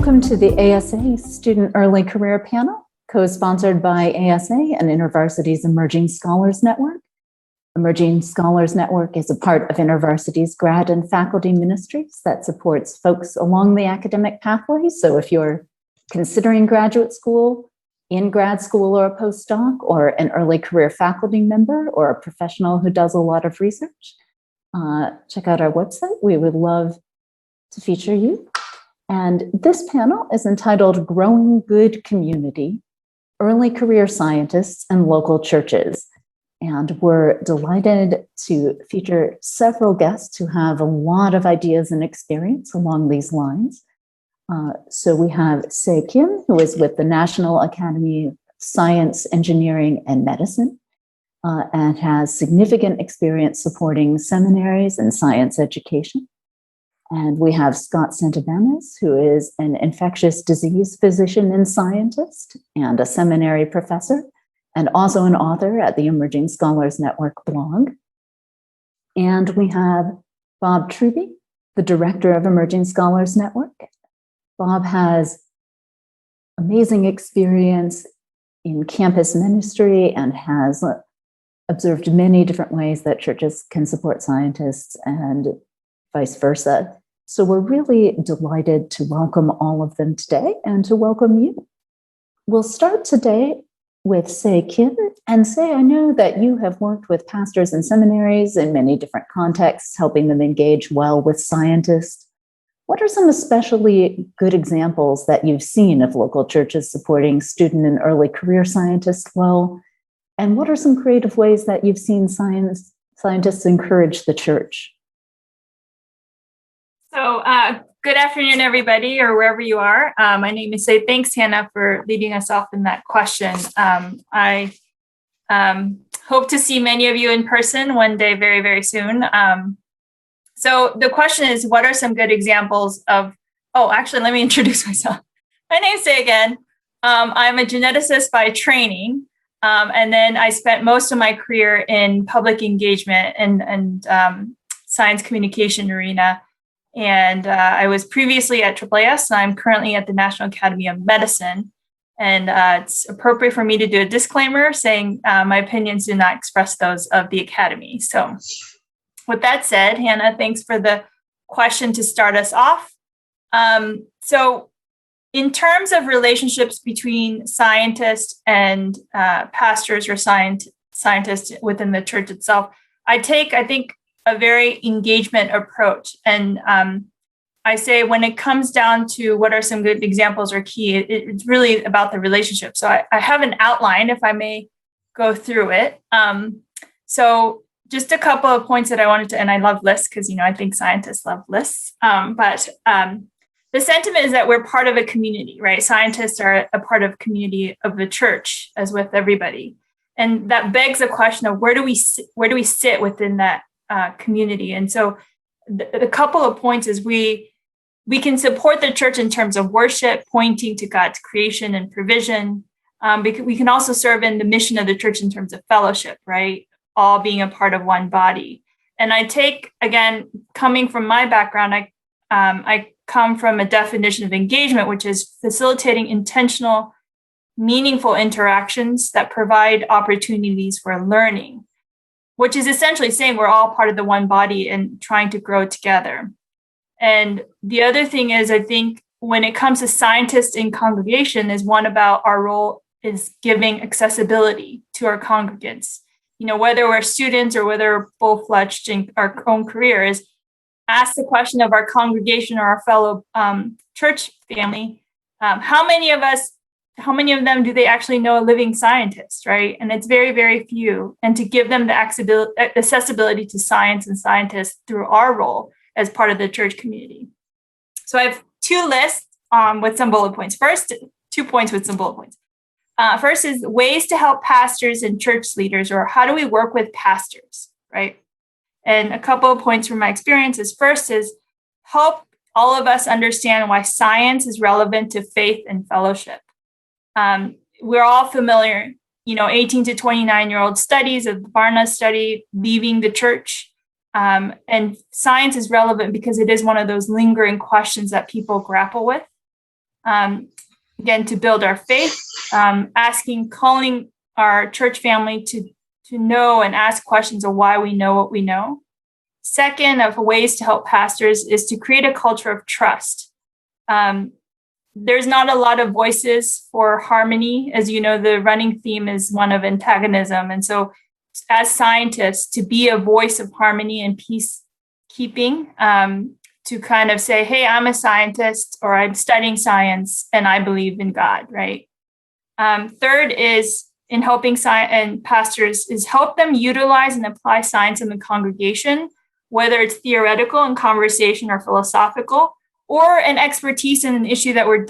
Welcome to the ASA Student Early Career Panel, co-sponsored by ASA and InterVarsity's Emerging Scholars Network. Emerging Scholars Network is a part of InterVarsity's grad and faculty ministries that supports folks along the academic pathway. So if you're considering graduate school, in grad school or a postdoc, or an early career faculty member, or a professional who does a lot of research, check out our website. We would love to feature you. And this panel is entitled Growing Good Community, Early Career Scientists and Local Churches. And we're delighted to feature several guests who have a lot of ideas and experience along these lines. So we have Se Kim, who is with the National Academy of Science, Engineering, and Medicine, and has significant experience supporting seminaries and science education. And we have Scott Santibanez, who is an infectious disease physician and scientist and a seminary professor, and also an author at the Emerging Scholars Network blog. And we have Bob Trube, the director of Emerging Scholars Network. Bob has amazing experience in campus ministry and has observed many different ways that churches can support scientists and vice versa. So we're really delighted to welcome all of them today and to welcome you. We'll start today with Se Kim. And Se, I know that you have worked with pastors and seminaries in many different contexts, helping them engage well with scientists. What are some especially good examples that you've seen of local churches supporting student and early career scientists well? And what are some creative ways that you've seen scientists encourage the church? So good afternoon, everybody, or wherever you are. My name is Se. Thanks, Hannah, for leading us off in that question. I hope to see many of you in person one day, very, very soon. So the question is, what are some good examples of, actually, let me introduce myself. My name's Se again. I'm a geneticist by training. And then I spent most of my career in public engagement and science communication arena. And I was previously at AAAS, and I'm currently at the National Academy of Medicine. And it's appropriate for me to do a disclaimer saying my opinions do not express those of the Academy. So with that said, Hannah, thanks for the question to start us off. So in terms of relationships between scientists and pastors or scientists within the church itself, I think, a very engagement approach. And I say when it comes down to what are some good examples or key, it's really about the relationship. So I have an outline, if I may go through it. So just a couple of points that I wanted to, and I love lists because, I think scientists love lists. But the sentiment is that we're part of a community, right? Scientists are a part of community of the church, as with everybody. And that begs the question of where do we sit within that community. And so the couple of points is we can support the church in terms of worship, pointing to God's creation and provision. Because we can also serve in the mission of the church in terms of fellowship, right? All being a part of one body. And I take, again, coming from my background, I come from a definition of engagement, which is facilitating intentional, meaningful interactions that provide opportunities for learning, which is essentially saying we're all part of the one body and trying to grow together. And the other thing is, I think when it comes to scientists in congregation, is one about our role is giving accessibility to our congregants. Whether we're students or whether we're full-fledged in our own careers, ask the question of our congregation or our fellow church family, how many of them do they actually know a living scientist, right? And it's very, very few. And to give them the accessibility to science and scientists through our role as part of the church community. So I have two lists with some bullet points. First, 2 points with some bullet points. First is ways to help pastors and church leaders, or how do we work with pastors, right? And a couple of points from my experiences. First is help all of us understand why science is relevant to faith and fellowship. We're all familiar, 18 to 29-year-old studies of the Barna study, leaving the church. And science is relevant because it is one of those lingering questions that people grapple with. Again, to build our faith, calling our church family to know and ask questions of why we know what we know. Second, of ways to help pastors is to create a culture of trust. There's not a lot of voices for harmony. As you know, the running theme is one of antagonism. And so as scientists, to be a voice of harmony and peacekeeping, to kind of say, hey, I'm a scientist, or I'm studying science and I believe in God, right? Third is in helping and pastors is help them utilize and apply science in the congregation, whether it's theoretical and conversation or philosophical, or an expertise in an issue that we're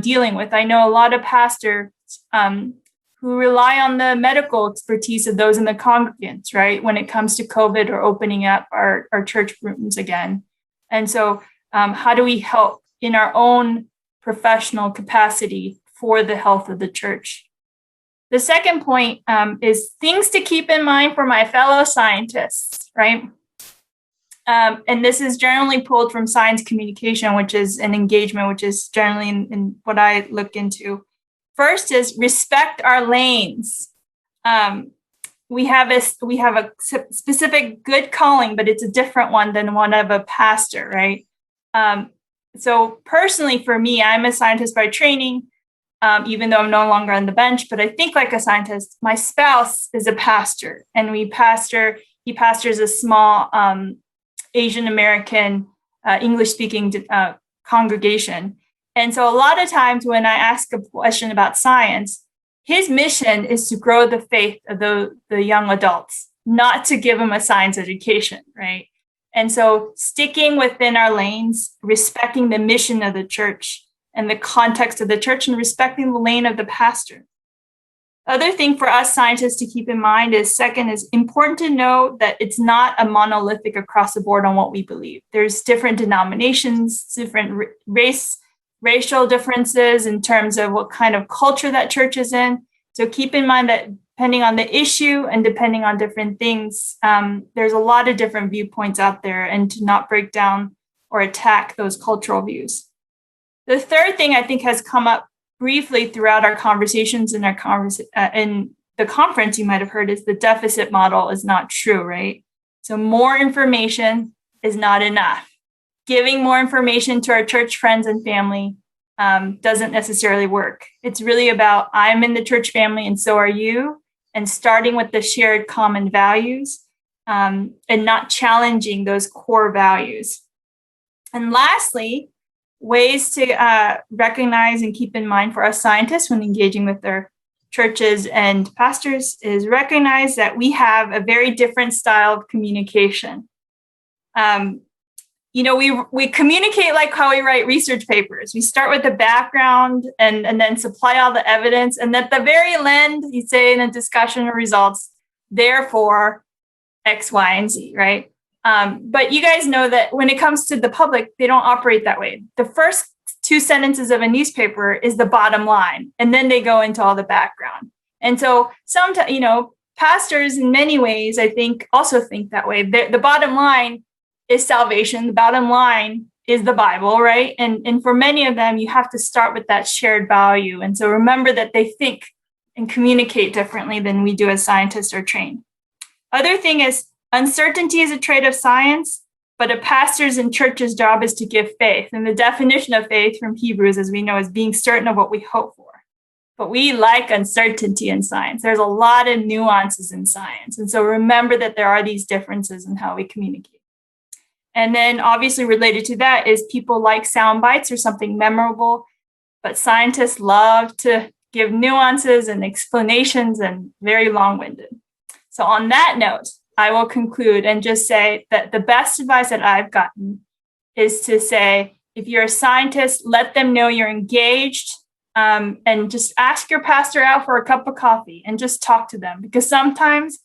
dealing with. I know a lot of pastors who rely on the medical expertise of those in the congregants, right, when it comes to COVID or opening up our church rooms again. And so how do we help in our own professional capacity for the health of the church? The second point is things to keep in mind for my fellow scientists, right? And this is generally pulled from science communication, which is an engagement, which is generally in what I look into. First is respect our lanes. We have a specific good calling, but it's a different one than one of a pastor, right? So personally, for me, I'm a scientist by training, even though I'm no longer on the bench, but I think like a scientist. My spouse is a pastor, and he pastors a small Asian American English-speaking congregation. And so a lot of times when I ask a question about science, his mission is to grow the faith of the young adults, not to give them a science education, right? And so sticking within our lanes, respecting the mission of the church and the context of the church, and respecting the lane of the pastor. Other thing for us scientists to keep in mind is, second, is important to know that it's not a monolithic across the board on what we believe. There's different denominations, different racial differences in terms of what kind of culture that church is in. So keep in mind that depending on the issue and depending on different things, there's a lot of different viewpoints out there, and to not break down or attack those cultural views. The third thing I think has come up briefly throughout our conversations in in the conference, you might have heard, is the deficit model is not true, right? So more information is not enough. Giving more information to our church friends and family doesn't necessarily work. It's really about, I'm in the church family and so are you, and starting with the shared common values and not challenging those core values. And lastly, ways to recognize and keep in mind for us scientists when engaging with their churches and pastors is recognize that we have a very different style of communication. We communicate like how we write research papers. We start with the background and then supply all the evidence. And at the very end, you say in a discussion of results, therefore, X, Y, and Z, right? But you guys know that when it comes to the public, they don't operate that way. The first two sentences of a newspaper is the bottom line, and then they go into all the background. And so sometimes, pastors in many ways, I think, also think that way. The bottom line is salvation. The bottom line is the Bible, right? And for many of them, you have to start with that shared value. And so remember that they think and communicate differently than we do as scientists or trained. Other thing is, uncertainty is a trait of science, but a pastor's and church's job is to give faith. And the definition of faith from Hebrews, as we know, is being certain of what we hope for. But we like uncertainty in science. There's a lot of nuances in science. And so remember that there are these differences in how we communicate. And then obviously related to that is people like sound bites or something memorable, but scientists love to give nuances and explanations and very long-winded. So on that note, I will conclude and just say that the best advice that I've gotten is to say, if you're a scientist, let them know you're engaged, and just ask your pastor out for a cup of coffee and just talk to them, because sometimes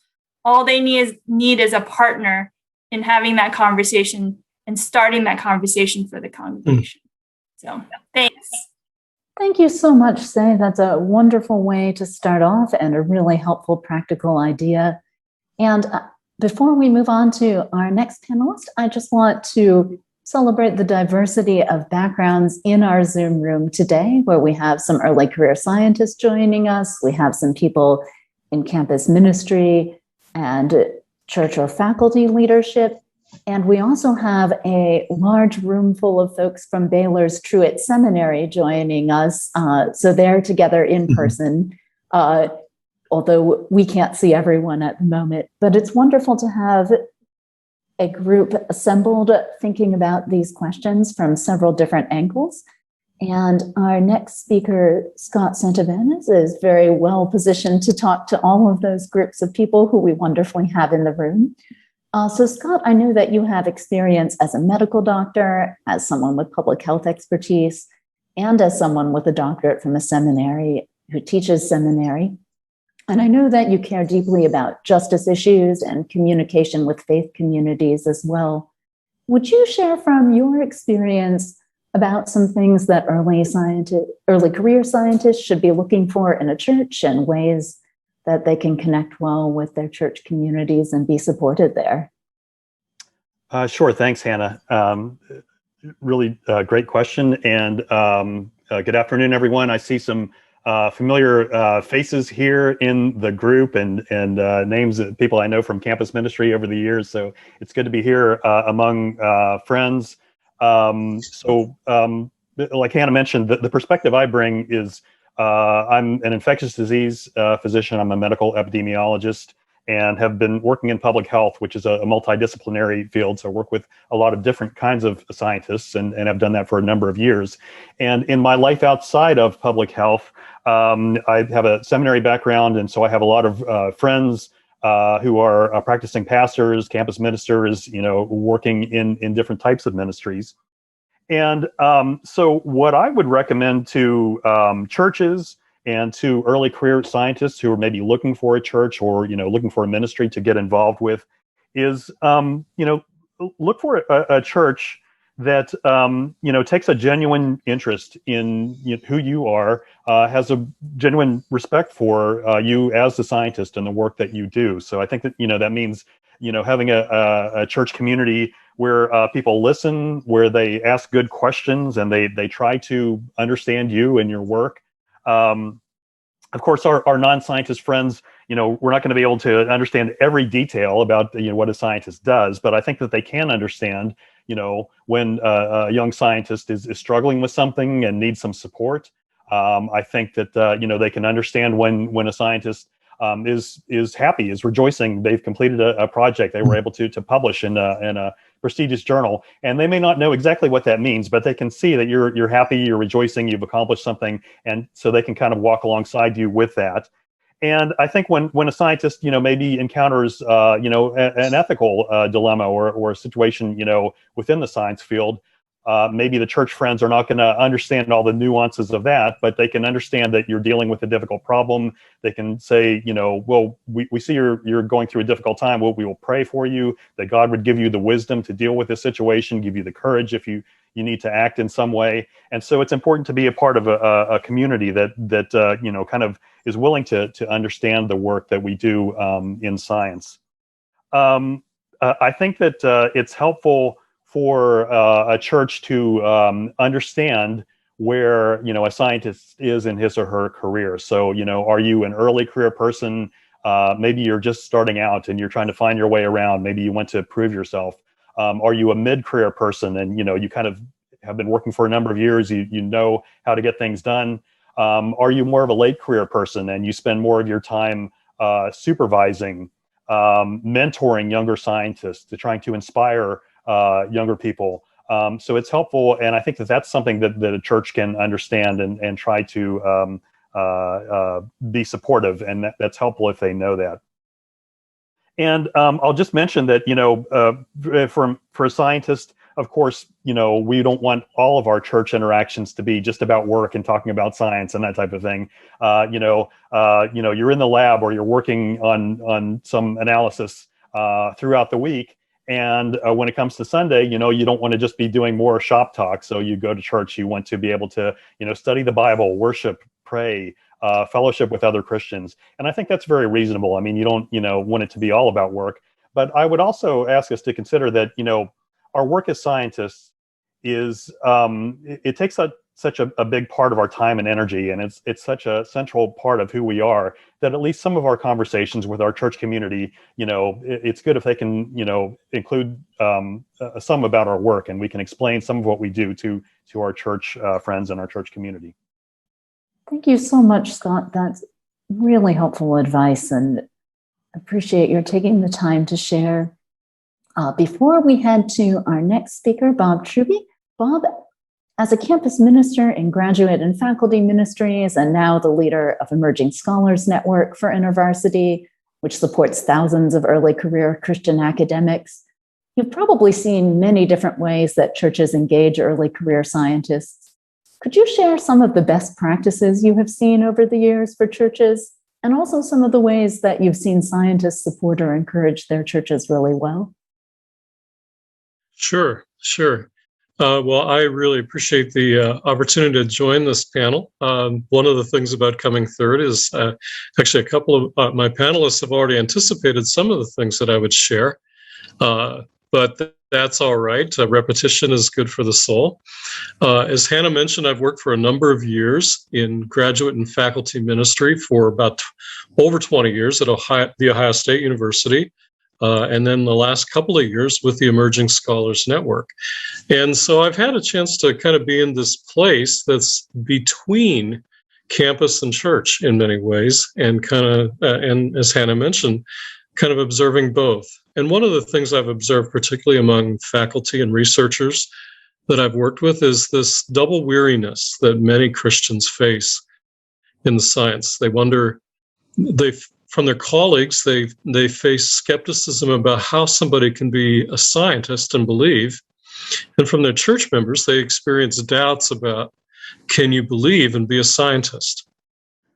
all they need is a partner in having that conversation and starting that conversation for the congregation. So thanks. Thank you so much, Say. That's a wonderful way to start off and a really helpful practical idea. And before we move on to our next panelist, I just want to celebrate the diversity of backgrounds in our Zoom room today, where we have some early career scientists joining us. We have some people in campus ministry and church or faculty leadership. And we also have a large room full of folks from Baylor's Truett Seminary joining us. So they're together in person, although we can't see everyone at the moment. But it's wonderful to have a group assembled thinking about these questions from several different angles. And our next speaker, Scott Santibanez, is very well positioned to talk to all of those groups of people who we wonderfully have in the room. So Scott, I know that you have experience as a medical doctor, as someone with public health expertise, and as someone with a doctorate from a seminary who teaches seminary. And I know that you care deeply about justice issues and communication with faith communities as well. Would you share from your experience about some things that early career scientists should be looking for in a church and ways that they can connect well with their church communities and be supported there? Sure. Thanks, Hannah. Really great question. And good afternoon, everyone. I see some familiar faces here in the group and names of people I know from campus ministry over the years. So it's good to be here among friends. Like Hannah mentioned, the perspective I bring is I'm an infectious disease physician. I'm a medical epidemiologist and have been working in public health, which is a multidisciplinary field. So I work with a lot of different kinds of scientists and have done that for a number of years. And in my life outside of public health, I have a seminary background. And so I have a lot of friends who are practicing pastors, campus ministers, working in different types of ministries. And so what I would recommend to churches and to early career scientists who are maybe looking for a church or, looking for a ministry to get involved with is, look for a church that, takes a genuine interest in who you are, has a genuine respect for you as a scientist and the work that you do. So I think that, that means, having a church community where people listen, where they ask good questions and they try to understand you and your work. Of course, our non-scientist friends, we're not going to be able to understand every detail about what a scientist does, but I think that they can understand, when a young scientist is struggling with something and needs some support. I think that they can understand when a scientist is happy, is rejoicing. They've completed a project they were able to publish in a prestigious journal, and they may not know exactly what that means, but they can see that you're happy, you're rejoicing, you've accomplished something, and so they can kind of walk alongside you with that. And I think when a scientist maybe encounters an ethical dilemma or a situation within the science field, maybe the church friends are not going to understand all the nuances of that, but they can understand that you're dealing with a difficult problem. They can say, well, we see you're going through a difficult time. Well, we will pray for you, that God would give you the wisdom to deal with this situation, give you the courage if you need to act in some way. And so it's important to be a part of a community that kind of is willing to understand the work that we do in science. I think that it's helpful for a church to understand where a scientist is in his or her career. So are you an early career person? Maybe you're just starting out and you're trying to find your way around. Maybe you want to prove yourself. Are you a mid-career person and you kind of have been working for a number of years? You know how to get things done. Are you more of a late career person and you spend more of your time supervising, mentoring younger scientists, trying to inspire younger people? So it's helpful, and I think that's something that a church can understand and try to be supportive, and that's helpful if they know that. And I'll just mention that for a scientist, of course, we don't want all of our church interactions to be just about work and talking about science and that type of thing. You're in the lab or you're working on some analysis throughout the week. And when it comes to Sunday, you don't want to just be doing more shop talk. So you go to church, you want to be able to, study the Bible, worship, pray, fellowship with other Christians. And I think that's very reasonable. I mean, you don't, want it to be all about work. But I would also ask us to consider that, our work as scientists is it takes such a big part of our time and energy, and it's such a central part of who we are, that at least some of our conversations with our church community, it's good if they can, include some about our work, and we can explain some of what we do to our church friends and our church community. Thank you so much, Scott. That's really helpful advice, and appreciate your taking the time to share. Before we head to our next speaker, Bob Trube. Bob, as a campus minister in graduate and faculty ministries, and now the leader of Emerging Scholars Network for InterVarsity, which supports thousands of early career Christian academics, you've probably seen many different ways that churches engage early career scientists. Could you share some of the best practices you have seen over the years for churches, and also some of the ways that you've seen scientists support or encourage their churches really well? Sure. Well, I really appreciate the opportunity to join this panel. One of the things about coming third is actually a couple of my panelists have already anticipated some of the things that I would share, but that's all right. Repetition is good for the soul. As Hannah mentioned, I've worked for a number of years in graduate and faculty ministry for about over 20 years at the Ohio State University. And then the last couple of years with the Emerging Scholars Network. And so I've had a chance to kind of be in this place that's between campus and church in many ways, and kind of, and as Hannah mentioned, kind of observing both. And one of the things I've observed, particularly among faculty and researchers that I've worked with, is this double weariness that many Christians face in the science. They wonder, from their colleagues, they face skepticism about how somebody can be a scientist and believe. And from their church members, they experience doubts about, can you believe and be a scientist?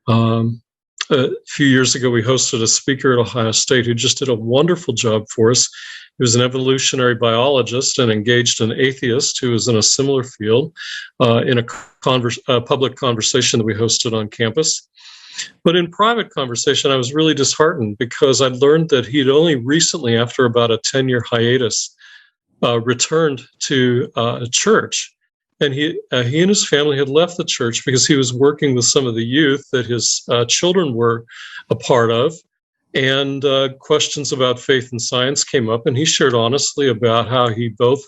A few years ago, we hosted a speaker at Ohio State who just did a wonderful job for us. He was an evolutionary biologist and engaged an atheist who was in a similar field in a public conversation that we hosted on campus. But in private conversation, I was really disheartened because I'd learned that he'd only recently, after about a 10-year hiatus, returned to a church. And he and his family had left the church because he was working with some of the youth that his children were a part of. And questions about faith and science came up, and he shared honestly about how he both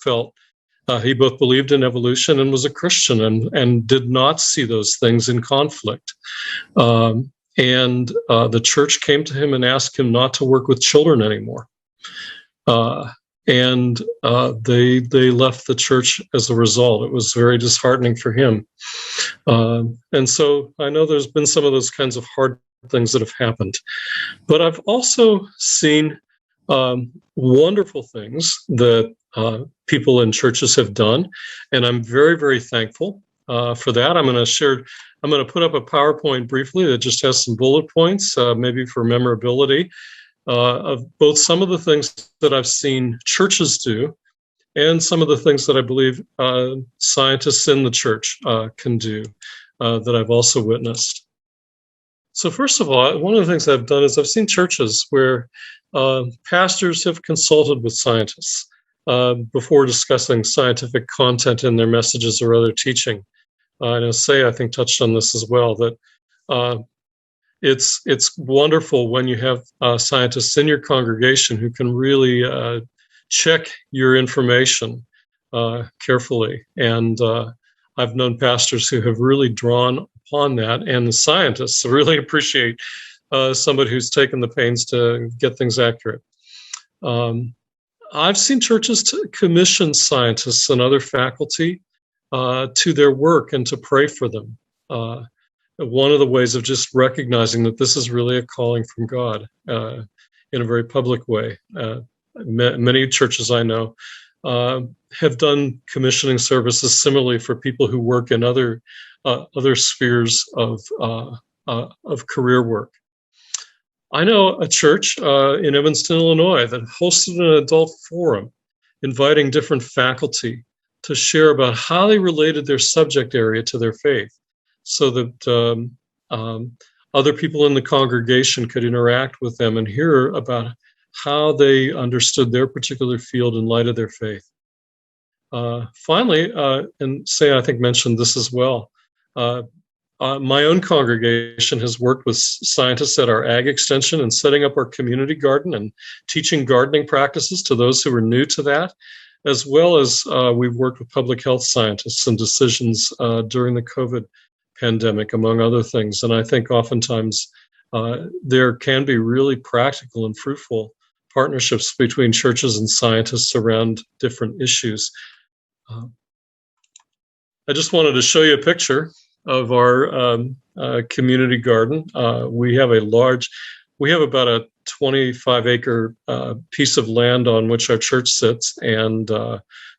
believed in evolution and was a Christian, and did not see those things in conflict. And the church came to him and asked him not to work with children anymore. And they left the church as a result. It was very disheartening for him. And so I know there's been some of those kinds of hard things that have happened. But I've also seen wonderful things that people in churches have done, and I'm very, very thankful for that. I'm going to put up a PowerPoint briefly that just has some bullet points, maybe for memorability, of both some of the things that I've seen churches do and some of the things that I believe scientists in the church can do that I've also witnessed. So first of all, one of the things I've done is I've seen churches where pastors have consulted with scientists before discussing scientific content in their messages or other teaching. And ASA, I think, touched on this as well, that it's wonderful when you have scientists in your congregation who can really check your information carefully. And I've known pastors who have really drawn upon that, and the scientists really appreciate somebody who's taken the pains to get things accurate. I've seen churches commission scientists and other faculty to their work and to pray for them. One of the ways of just recognizing that this is really a calling from God in a very public way. Many churches I know have done commissioning services similarly for people who work in other spheres of career work. I know a church in Evanston, Illinois, that hosted an adult forum inviting different faculty to share about how they related their subject area to their faith, so that other people in the congregation could interact with them and hear about how they understood their particular field in light of their faith. Finally, and Say, I think, mentioned this as well. My own congregation has worked with scientists at our ag extension and setting up our community garden and teaching gardening practices to those who are new to that, as well as we've worked with public health scientists and decisions during the COVID pandemic, among other things. And I think oftentimes there can be really practical and fruitful partnerships between churches and scientists around different issues. I just wanted to show you a picture of our community garden. We have about a 25-acre piece of land on which our church sits, and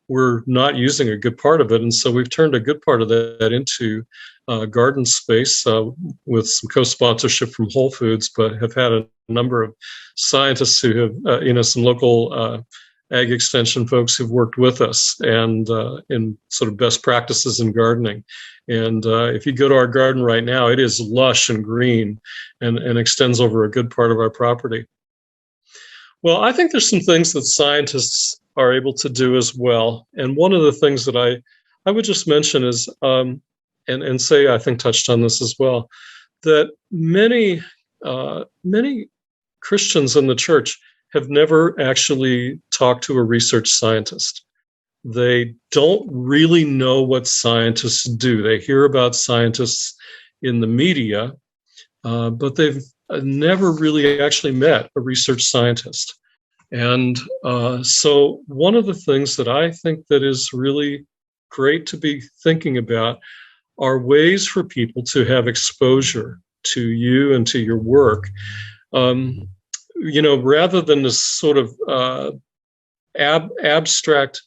we're not using a good part of it. And so we've turned a good part of that into garden space with some co-sponsorship from Whole Foods, but have had a number of scientists who have, some local ag extension folks who've worked with us and in sort of best practices in gardening. And if you go to our garden right now, it is lush and green and extends over a good part of our property. Well, I think there's some things that scientists are able to do as well. And one of the things that I would just mention is, and Say, I think, touched on this as well, that many Christians in the church have never actually talked to a research scientist. They don't really know what scientists do. They hear about scientists in the media, but they've never really actually met a research scientist. And so one of the things that I think that is really great to be thinking about are ways for people to have exposure to you and to your work. Rather than this sort of abstract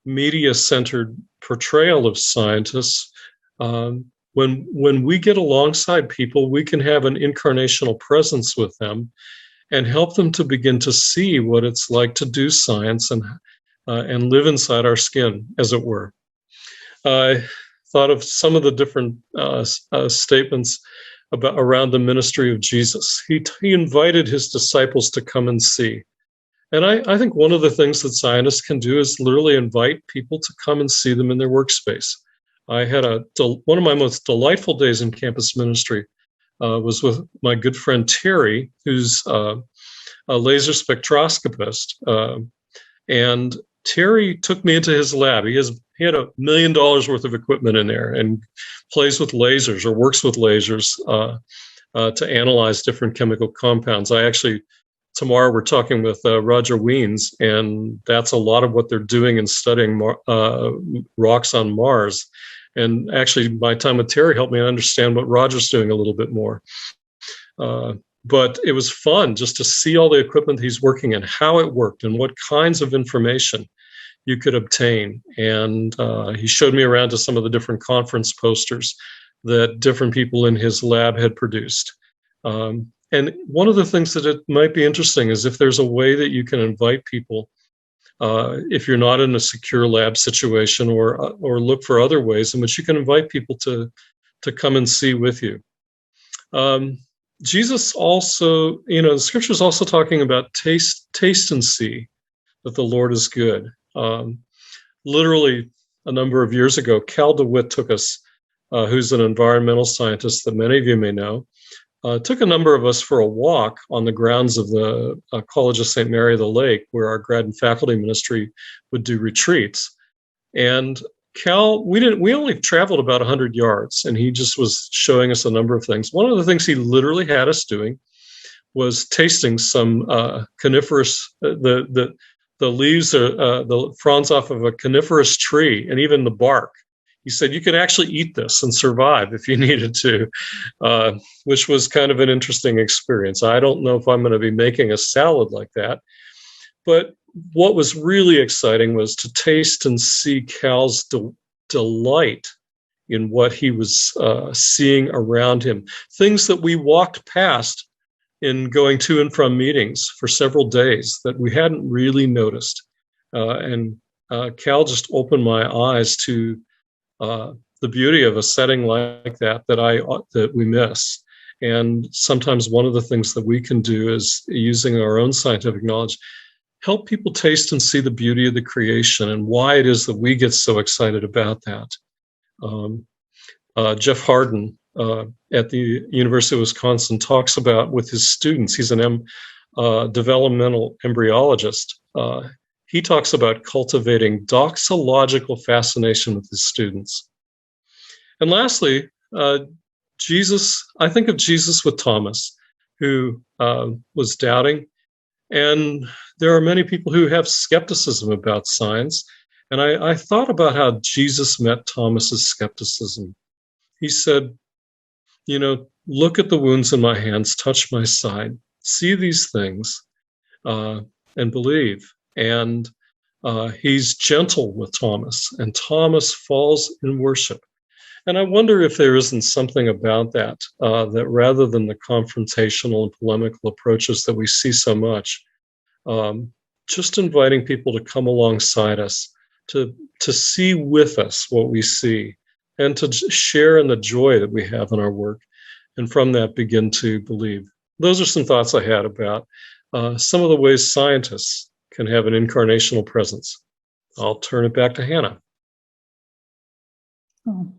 media-centered portrayal of scientists, when we get alongside people, we can have an incarnational presence with them and help them to begin to see what it's like to do science and live inside our skin, as it were. I thought of some of the different statements around the ministry of Jesus. He invited his disciples to come and see. And I think one of the things that scientists can do is literally invite people to come and see them in their workspace. I had one of my most delightful days in campus ministry was with my good friend Terry, who's a laser spectroscopist. And Terry took me into his lab. He had $1 million worth of equipment in there and plays with lasers or works with lasers to analyze different chemical compounds. Tomorrow we're talking with Roger Wiens, and that's a lot of what they're doing in studying rocks on Mars. And actually, my time with Terry helped me understand what Roger's doing a little bit more. But it was fun just to see all the equipment he's working in, how it worked, and what kinds of information you could obtain. And he showed me around to some of the different conference posters that different people in his lab had produced. And one of the things that it might be interesting is if there's a way that you can invite people, if you're not in a secure lab situation, or look for other ways in which you can invite people to come and see with you. Jesus also, the scripture is also talking about taste and see that the Lord is good. Literally a number of years ago, Cal DeWitt took us, who's an environmental scientist that many of you may know, took a number of us for a walk on the grounds of the College of St. Mary of the Lake, where our grad and faculty ministry would do retreats. And Cal, we only traveled about 100 yards, and he just was showing us a number of things. One of the things he literally had us doing was tasting some coniferous, the leaves, the fronds off of a coniferous tree, and even the bark. He said you could actually eat this and survive if you needed to, which was kind of an interesting experience. I don't know if I'm going to be making a salad like that, but what was really exciting was to taste and see Cal's delight in what he was seeing around him. Things that we walked past in going to and from meetings for several days that we hadn't really noticed. And Cal just opened my eyes to the beauty of a setting like that we miss. And sometimes one of the things that we can do is, using our own scientific knowledge, help people taste and see the beauty of the creation and why it is that we get so excited about that. Jeff Harden at the University of Wisconsin talks about with his students, he's an developmental embryologist. He talks about cultivating doxological fascination with his students. And lastly, Jesus, I think of Jesus with Thomas, who was doubting. And there are many people who have skepticism about science. And I thought about how Jesus met Thomas's skepticism. He said, look at the wounds in my hands, touch my side, see these things, and believe. And he's gentle with Thomas, and Thomas falls in worship. And I wonder if there isn't something about that, that rather than the confrontational and polemical approaches that we see so much, just inviting people to come alongside us, to see with us what we see, and to share in the joy that we have in our work, and from that begin to believe. Those are some thoughts I had about some of the ways scientists can have an incarnational presence. I'll turn it back to Hannah. Oh,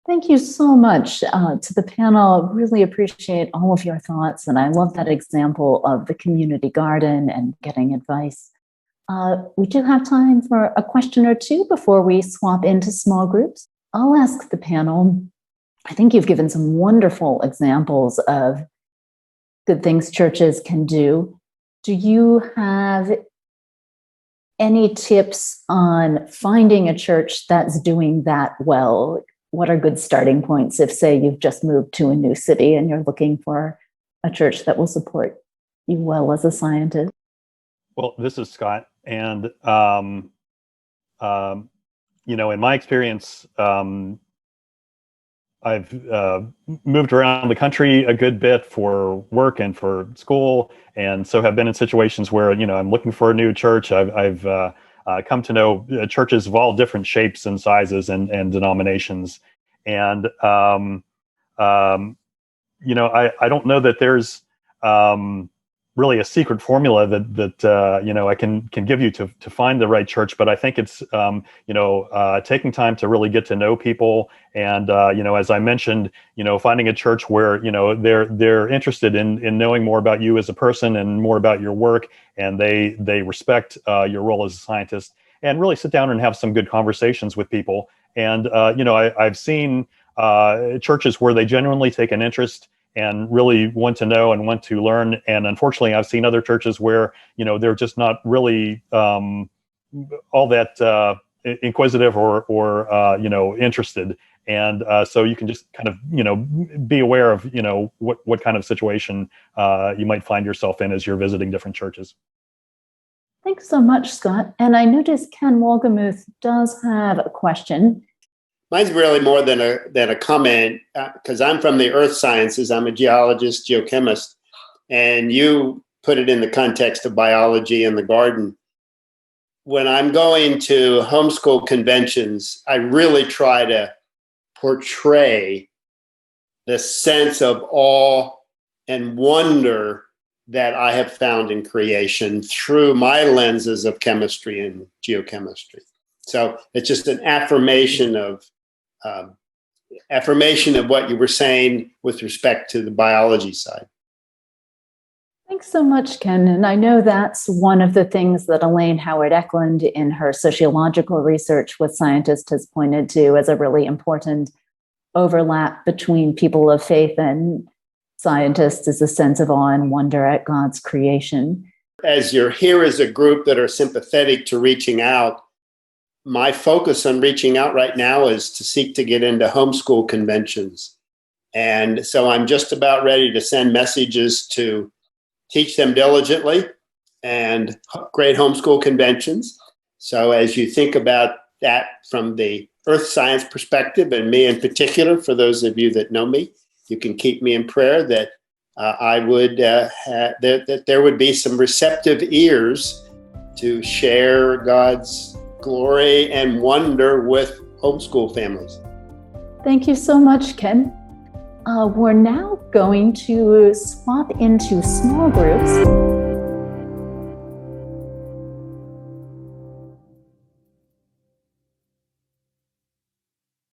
thank you so much to the panel. Really appreciate all of your thoughts. And I love that example of the community garden and getting advice. We do have time for a question or two before we swap into small groups. I'll ask the panel. I think you've given some wonderful examples of good things churches can do. Do you have any tips on finding a church that's doing that well? What are good starting points if, say, you've just moved to a new city and you're looking for a church that will support you well as a scientist? Well, this is Scott. And, in my experience, I've moved around the country a good bit for work and for school, and so have been in situations where I'm looking for a new church. I've come to know churches of all different shapes and sizes and denominations, and I don't know that there's really a secret formula that I can give you to find the right church, but I think it's taking time to really get to know people, and as I mentioned, finding a church where they're interested in knowing more about you as a person and more about your work, and they respect your role as a scientist, and really sit down and have some good conversations with people. And I've seen churches where they genuinely take an interest and really want to know and want to learn. And unfortunately, I've seen other churches where, they're just not really all that inquisitive or interested. And so you can just kind of, be aware of, what kind of situation you might find yourself in as you're visiting different churches. Thanks so much, Scott. And I noticed Ken Wolgamuth does have a question. Mine's really more than a comment, because I'm from the earth sciences. I'm a geologist, geochemist, and you put it in the context of biology and the garden. When I'm going to homeschool conventions, I really try to portray the sense of awe and wonder that I have found in creation through my lenses of chemistry and geochemistry. So it's just an affirmation of what you were saying with respect to the biology side. Thanks so much, Ken. And I know that's one of the things that Elaine Howard-Eklund in her sociological research with scientists has pointed to as a really important overlap between people of faith and scientists, is a sense of awe and wonder at God's creation. As you're here as a group that are sympathetic to reaching out, my focus on reaching out right now is to seek to get into homeschool conventions. And so I'm just about ready to send messages to teach them diligently and great homeschool conventions. So as you think about that from the earth science perspective, and me in particular, for those of you that know me, you can keep me in prayer that that there would be some receptive ears to share God's glory and wonder with homeschool families. Thank you so much, Ken. We're now going to swap into small groups.